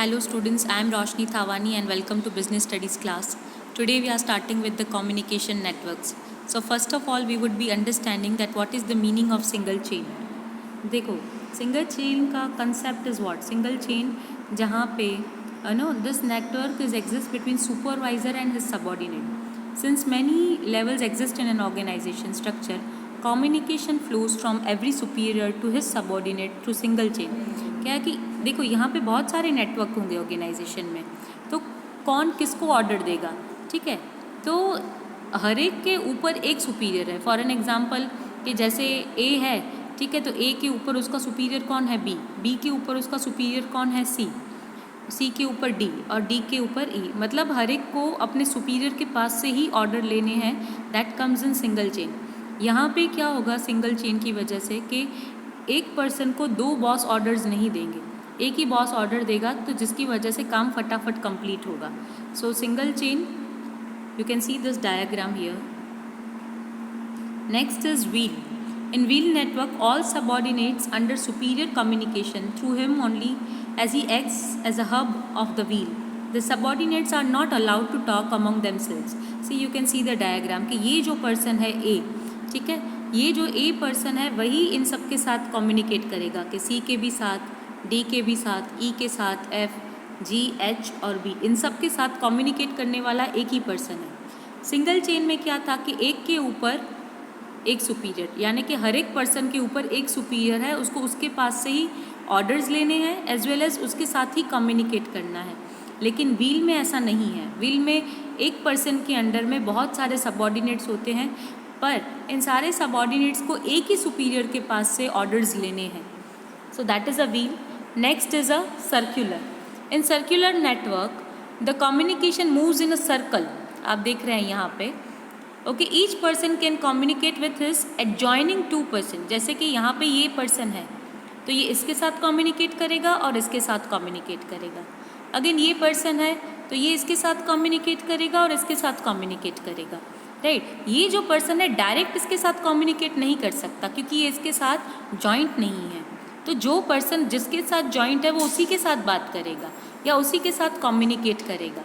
Hello students, I am Roshni Thawani and welcome to Business Studies class. Today we are starting with the communication networks. So first of all we would be understanding that what is the meaning of single chain. देखो single chain का concept is what? Single chain जहाँ पे this network is exists between supervisor and his subordinate. Since many levels exist in an organization structure, communication flows from every superior to his subordinate through single chain. क्या है कि देखो यहाँ पे बहुत सारे नेटवर्क होंगे ऑर्गेनाइजेशन में, तो कौन किसको ऑर्डर देगा, ठीक है। तो हर एक के ऊपर एक सुपीरियर है। फॉर एन एग्जांपल कि जैसे ए है, ठीक है, तो ए के ऊपर उसका सुपीरियर कौन है? बी के ऊपर उसका सुपीरियर कौन है? सी के ऊपर डी और डी के ऊपर ई। मतलब हर एक को अपने सुपीरियर के पास से ही ऑर्डर लेने हैं। That comes in single chain. यहाँ पे क्या होगा सिंगल चेन की वजह से कि एक पर्सन को दो बॉस ऑर्डर्स नहीं देंगे, एक ही बॉस ऑर्डर देगा, तो जिसकी वजह से काम फटाफट कंप्लीट होगा। सो single chain, you can see this diagram here. Next is wheel. In wheel network, all subordinates under superior communication through him only as he acts as a hub of the wheel. The subordinates are not allowed to talk among themselves. See, you can see the diagram कि ये जो person है A, ठीक है, ये जो A person है वही इन सब के साथ communicate करेगा कि C के भी साथ, D के भी साथ, E के साथ, F, G, H और B, इन सब के साथ communicate करने वाला एक ही person है। सिंगल चेन में क्या था कि एक के ऊपर एक सुपीरियर, यानी कि हर एक पर्सन के ऊपर एक सुपीरियर है, उसको उसके पास से ही ऑर्डर्स लेने हैं एज वेल एज उसके साथ ही कम्युनिकेट करना है। लेकिन व्हील में ऐसा नहीं है। व्हील में एक पर्सन के अंडर में बहुत सारे सबऑर्डिनेट्स होते हैं, पर इन सारे सबऑर्डिनेट्स को एक ही सुपीरियर के पास से ऑर्डर्स लेने हैं। So that is a wheel. Next is a circular. In circular network the communication moves in a circle. आप देख रहे हैं यहाँ पे, okay, each person can communicate with his adjoining two person. जैसे कि यहाँ पे ये पर्सन है तो ये इसके साथ कम्युनिकेट करेगा और इसके साथ कम्युनिकेट करेगा। अगेन ये पर्सन है तो ये इसके साथ कम्युनिकेट करेगा और इसके साथ कम्युनिकेट करेगा, राइट। ये जो पर्सन है डायरेक्ट इसके साथ कम्युनिकेट नहीं कर सकता क्योंकि ये इसके साथ जॉइंट नहीं है। तो जो पर्सन जिसके साथ जॉइंट है वो उसी के साथ बात करेगा या उसी के साथ कम्युनिकेट करेगा,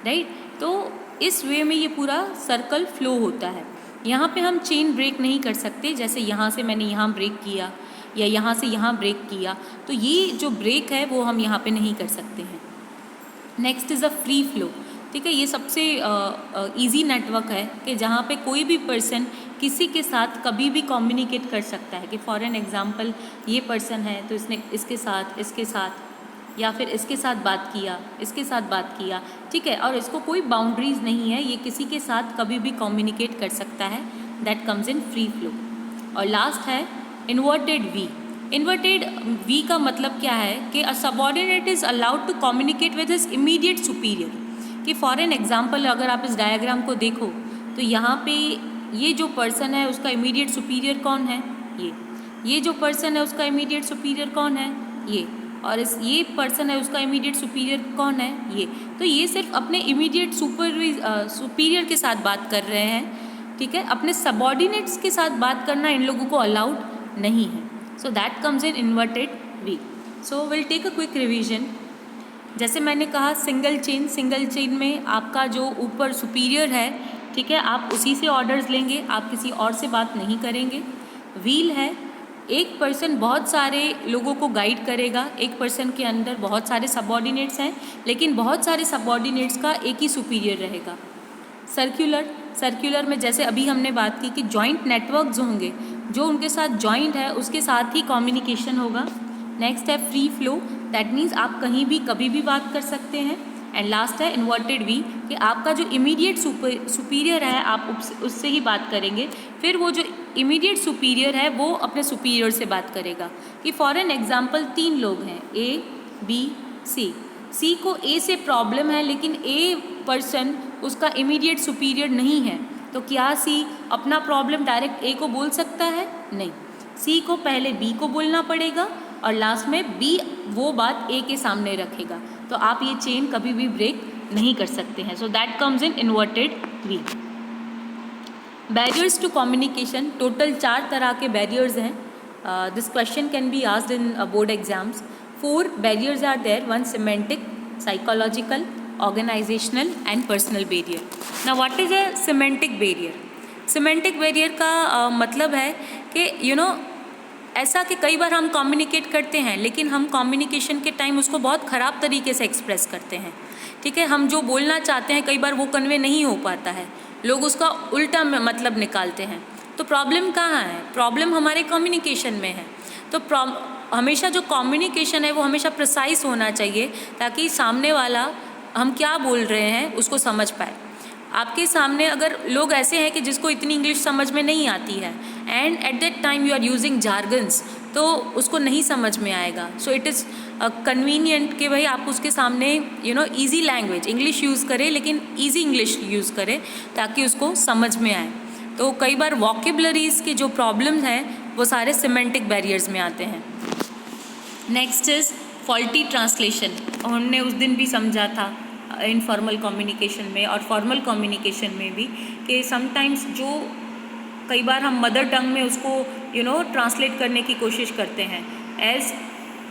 राइट। तो इस वे में ये पूरा सर्कल फ्लो होता है। यहाँ पे हम चेन ब्रेक नहीं कर सकते, जैसे यहाँ से मैंने यहाँ ब्रेक किया या यहाँ से यहाँ ब्रेक किया, तो ये जो ब्रेक है वो हम यहाँ पे नहीं कर सकते हैं। Next is a free flow, ठीक है। ये सबसे इजी नेटवर्क है कि जहाँ पे कोई भी पर्सन किसी के साथ कभी भी कम्युनिकेट कर सकता है। कि फॉर एन एग्जांपल ये पर्सन है तो इसने इसके साथ या फिर इसके साथ बात किया, इसके साथ बात किया, ठीक है, और इसको कोई बाउंड्रीज नहीं है, ये किसी के साथ कभी भी कम्युनिकेट कर सकता है। That comes in free flow. और लास्ट है इन्वर्टेड वी. इन्वर्टेड वी का मतलब क्या है कि a subordinate is allowed to communicate with his immediate superior. कि फॉर एन एग्जांपल अगर आप इस डायग्राम को देखो तो यहाँ पे ये जो पर्सन है उसका इमीडिएट सुपीरियर कौन है? ये जो पर्सन है उसका इमीडिएट सुपीरियर कौन है? ये, और ये पर्सन है उसका इमीडिएट सुपीरियर कौन है? ये। तो ये सिर्फ अपने इमीडिएट सुपीरियर के साथ बात कर रहे हैं, ठीक है। अपने सबऑर्डिनेट्स के साथ बात करना इन लोगों को अलाउड नहीं है। So that comes in inverted V. So will take a quick revision. जैसे मैंने कहा सिंगल चेन में आपका जो ऊपर सुपीरियर है, ठीक है, आप उसी से ऑर्डर्स लेंगे, आप किसी और से बात नहीं करेंगे. व्हील है, एक पर्सन बहुत सारे लोगों को गाइड करेगा, एक पर्सन के अंदर बहुत सारे सबऑर्डिनेट्स हैं लेकिन बहुत सारे सबऑर्डिनेट्स का एक ही सुपीरियर रहेगा. सर्कुलर में जैसे अभी हमने बात की कि जॉइंट नेटवर्क जो होंगे, जो उनके साथ जॉइंट है उसके साथ ही कम्युनिकेशन होगा. नेक्स्ट है फ्री फ्लो, दैट मीन्स आप कहीं भी कभी भी बात कर सकते हैं. एंड लास्ट है इन्वर्टेड वी, कि आपका जो इमीडिएट सुपीरियर है आप उससे ही बात करेंगे, फिर वो जो इमीडिएट सुपीरियर है वो अपने सुपीरियर से बात करेगा. कि फॉर एन एग्जांपल 3 लोग हैं, ए, बी, सी को ए से प्रॉब्लम है लेकिन ए पर्सन उसका इमीडिएट सुपीरियर नहीं है, तो क्या सी अपना प्रॉब्लम डायरेक्ट ए को बोल सकता है? नहीं. सी को पहले बी को बोलना पड़ेगा और लास्ट में बी वो बात ए के सामने रखेगा. तो आप ये चेन कभी भी ब्रेक नहीं कर सकते हैं. So that comes in inverted V. Barriers to communication, total 4 तरह के बैरियर्स हैं. This question can be asked in board exams. 4 barriers are there. 1 semantic, psychological, organizational and personal barrier. Now what is a semantic barrier? Semantic barrier का मतलब है कि ऐसा कि कई बार हम कम्युनिकेट करते हैं लेकिन हम कम्युनिकेशन के टाइम उसको बहुत ख़राब तरीके से एक्सप्रेस करते हैं, ठीक है। हम जो बोलना चाहते हैं कई बार वो कन्वे नहीं हो पाता है, लोग उसका उल्टा मतलब निकालते हैं। तो प्रॉब्लम कहाँ है? प्रॉब्लम हमारे कम्युनिकेशन में है। तो हमेशा जो कम्युनिकेशन है वो हमेशा प्रिसाइज होना चाहिए ताकि सामने वाला हम क्या बोल रहे हैं उसको समझ पाए। आपके सामने अगर लोग ऐसे हैं कि जिसको इतनी इंग्लिश समझ में नहीं आती है and at that time you are using jargons, तो उसको नहीं समझ में आएगा। सो इट इज़ कन्वीनियंट कि भाई आप उसके सामने ईजी लैंग्वेज इंग्लिश यूज़ करें, लेकिन ईजी इंग्लिश यूज़ करें ताकि उसको समझ में आए। तो कई बार वोकेबलरीज़ की जो प्रॉब्लम्स हैं वो सारे सिमेंटिक बैरियर्स में आते हैं। Next is faulty translation. हमने उस दिन भी समझा था इनफॉर्मल कम्युनिकेशन में और फॉर्मल कम्युनिकेशन में भी कि समटाइम्स जो कई बार हम मदर टंग में उसको ट्रांसलेट करने की कोशिश करते हैं, एज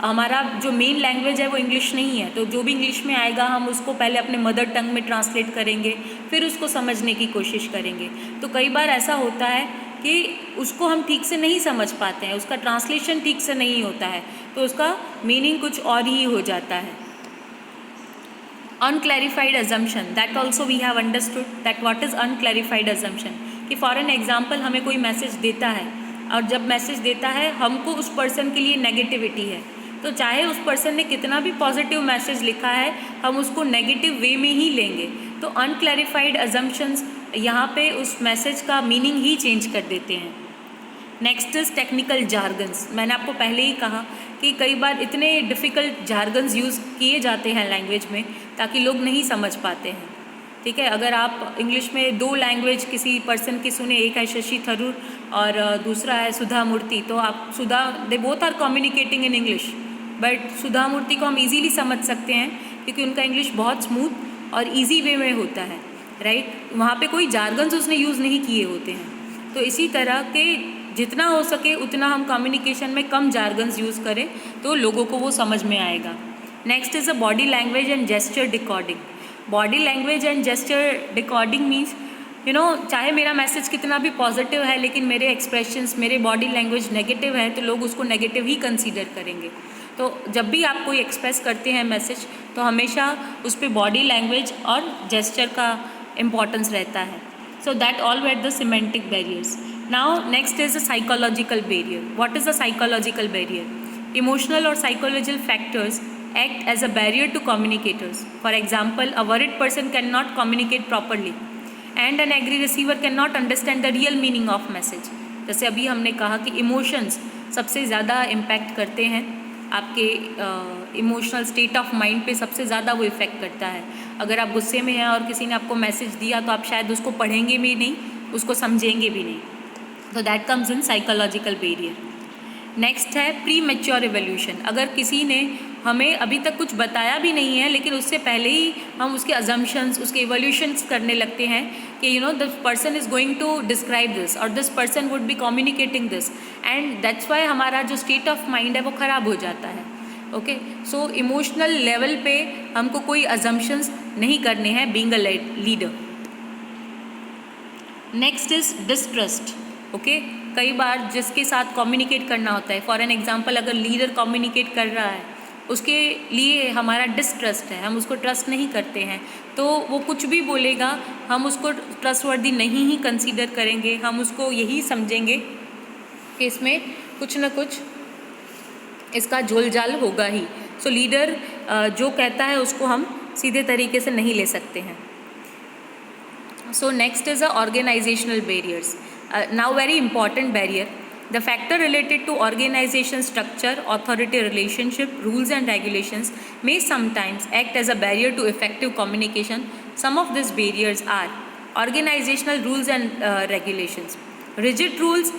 हमारा जो मेन लैंग्वेज है वो इंग्लिश नहीं है, तो जो भी इंग्लिश में आएगा हम उसको पहले अपने मदर टंग में ट्रांसलेट करेंगे, फिर उसको समझने की कोशिश करेंगे। तो कई बार ऐसा होता है कि उसको हम ठीक से नहीं समझ पाते हैं, उसका ट्रांसलेशन ठीक से नहीं होता है, तो उसका मीनिंग कुछ और ही हो जाता है। unclarified assumption, that also we have understood that what is unclarified assumption, कि फॉर एन एग्जाम्पल हमें कोई मैसेज देता है और जब मैसेज देता है हमको उस पर्सन के लिए नेगेटिविटी है, तो चाहे उस पर्सन ने कितना भी पॉजिटिव मैसेज लिखा है हम उसको नेगेटिव वे में ही लेंगे। तो अनक्लैरिफाइड अजम्पशंस यहाँ पे उस मैसेज का मीनिंग ही चेंज कर देते हैं। Next is technical jargons. मैंने आपको पहले ही कहा कि कई बार इतने डिफ़िकल्ट जार्गन्स यूज़ किए जाते हैं लैंग्वेज में ताकि लोग नहीं समझ पाते हैं, ठीक है। अगर आप इंग्लिश में दो लैंग्वेज किसी पर्सन की सुने, एक है शशि थरूर और दूसरा है सुधा मूर्ति, तो आप they both are communicating in English, but Sudha Murthy को हम इजीली समझ सकते हैं क्योंकि उनका इंग्लिश बहुत स्मूथ और इजी वे में होता है, राइट। वहाँ पे कोई जार्गन्स उसने यूज़ नहीं किए होते हैं। तो इसी तरह के जितना हो सके उतना हम कम्युनिकेशन में कम जार्गन्स यूज़ करें तो लोगों को वो समझ में आएगा। Next is a body language and gesture decoding. Body language and gesture decoding means चाहे मेरा मैसेज कितना भी पॉजिटिव है लेकिन मेरे एक्सप्रेशंस, मेरे बॉडी लैंग्वेज नेगेटिव है तो लोग उसको नेगेटिव ही कंसीडर करेंगे। तो जब भी आप कोई एक्सप्रेस करते हैं मैसेज तो हमेशा उस पर बॉडी लैंग्वेज और जेस्चर का इम्पॉर्टेंस रहता है। So that all were the semantic barriers. Now next is a psychological barrier. What is a psychological barrier? Emotional और psychological factors act as a barrier to communicators. For example, a worried person cannot communicate properly and an angry receiver cannot understand the real meaning of message. जैसे अभी हमने कहा कि emotions सबसे ज़्यादा impact करते हैं, आपके इमोशनल स्टेट ऑफ माइंड पे सबसे ज़्यादा वो इफ़ेक्ट करता है। अगर आप गुस्से में हैं और किसी ने आपको मैसेज दिया तो आप शायद उसको पढ़ेंगे भी नहीं, उसको समझेंगे भी नहीं। तो that comes in psychological barrier. Next है प्री मैच्योर इवोल्यूशन। अगर किसी ने हमें अभी तक कुछ बताया भी नहीं है लेकिन उससे पहले ही हम उसके अजम्पशंस, उसके इवोल्यूशंस करने लगते हैं कि the person is going to describe this और this person would be communicating this, and that's why हमारा जो स्टेट ऑफ माइंड है वो ख़राब हो जाता है। ओके, सो इमोशनल लेवल पे हमको कोई अजम्पशंस नहीं करने हैं being a leader. Next is distrust. Okay, कई बार जिसके साथ कम्युनिकेट करना होता है, फॉर एन एग्जांपल अगर लीडर कम्युनिकेट कर रहा है उसके लिए हमारा डिस्ट्रस्ट है, हम उसको ट्रस्ट नहीं करते हैं, तो वो कुछ भी बोलेगा हम उसको ट्रस्टवर्दी नहीं ही कंसीडर करेंगे, हम उसको यही समझेंगे कि इसमें कुछ ना कुछ इसका झोलझाल होगा ही। सो लीडर जो कहता है उसको हम सीधे तरीके से नहीं ले सकते हैं। So next is a organisational barriers. Now very important barrier, the factor related to organization structure, authority relationship, rules and regulations may sometimes act as a barrier to effective communication. Some of these barriers are organizational rules and regulations. Rigid rules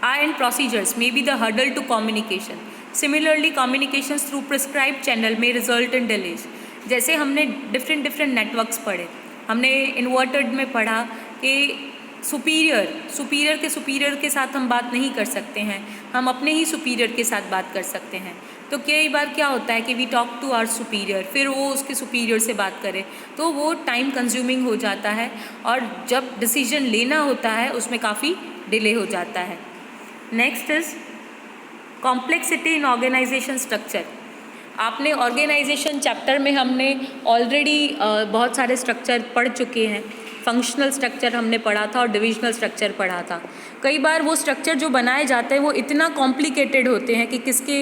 and procedures may be the hurdle to communication. Similarly, communications through prescribed channel may result in delays. जैसे हमने different networks पढ़े, हमने inverted में पढ़ा कि superior के साथ हम बात नहीं कर सकते हैं, हम अपने ही सुपीरियर के साथ बात कर सकते हैं। तो कई बार क्या होता है कि we talk to our superior, फिर वो उसके सुपीरियर से बात करे, तो वो टाइम कंज्यूमिंग हो जाता है और जब डिसीजन लेना होता है उसमें काफ़ी डिले हो जाता है। Next is complexity in organisation structure. आपने ऑर्गेनाइजेशन चैप्टर में हमने ऑलरेडी बहुत सारे स्ट्रक्चर पढ़ चुके हैं। फंक्शनल स्ट्रक्चर हमने पढ़ा था और डिविजनल स्ट्रक्चर पढ़ा था। कई बार वो स्ट्रक्चर जो बनाए जाते हैं वो इतना कॉम्प्लिकेटेड होते हैं कि किसके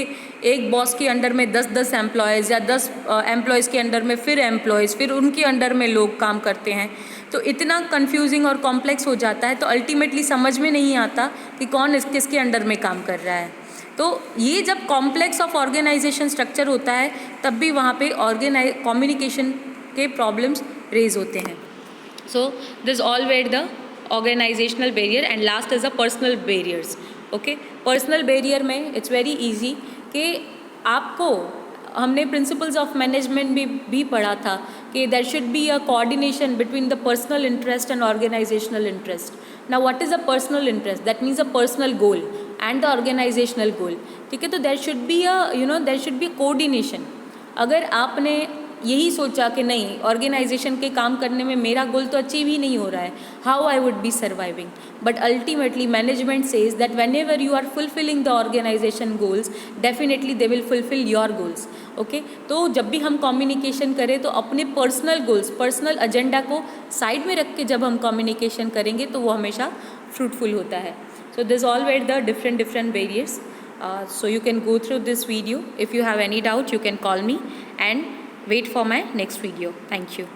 एक बॉस के अंडर में 10 एम्प्लॉयज़ या 10 एम्प्लॉयज़ के अंडर में फिर एम्प्लॉयज़, फिर उनके अंडर में लोग काम करते हैं, तो इतना कंफ्यूजिंग और कॉम्प्लेक्स हो जाता है, तो अल्टीमेटली समझ में नहीं आता कि कौन किसके अंडर में काम कर रहा है। तो ये जब कॉम्प्लेक्स ऑफ ऑर्गेनाइजेशन स्ट्रक्चर होता है तब भी वहाँ पे कम्युनिकेशन के प्रॉब्लम्स रेज होते हैं। So this all were the organisational barrier and last is the personal barriers. Okay, personal barrier में इट्स वेरी इजी कि आपको हमने प्रिंसिपल्स ऑफ मैनेजमेंट भी पढ़ा था कि there should be a coordination between the personal interest and organisational interest. Now what is a personal interest? That means a personal goal and the organisational goal. ठीक है, तो there should be there should be coordination. अगर आपने यही सोचा कि नहीं, organisation के काम करने में मेरा गोल तो अचीव ही नहीं हो रहा है, how I would be surviving, but ultimately management says that whenever you are fulfilling the organisation goals definitely they will fulfil your goals. Okay, तो जब भी हम कम्युनिकेशन करें तो अपने पर्सनल गोल्स, पर्सनल एजेंडा को साइड में रख के जब हम कम्युनिकेशन करेंगे तो वो हमेशा फ्रूटफुल होता है। So this all were the different barriers. So you can go through this video. If you have any doubt, you can call me and wait for my next video. Thank you.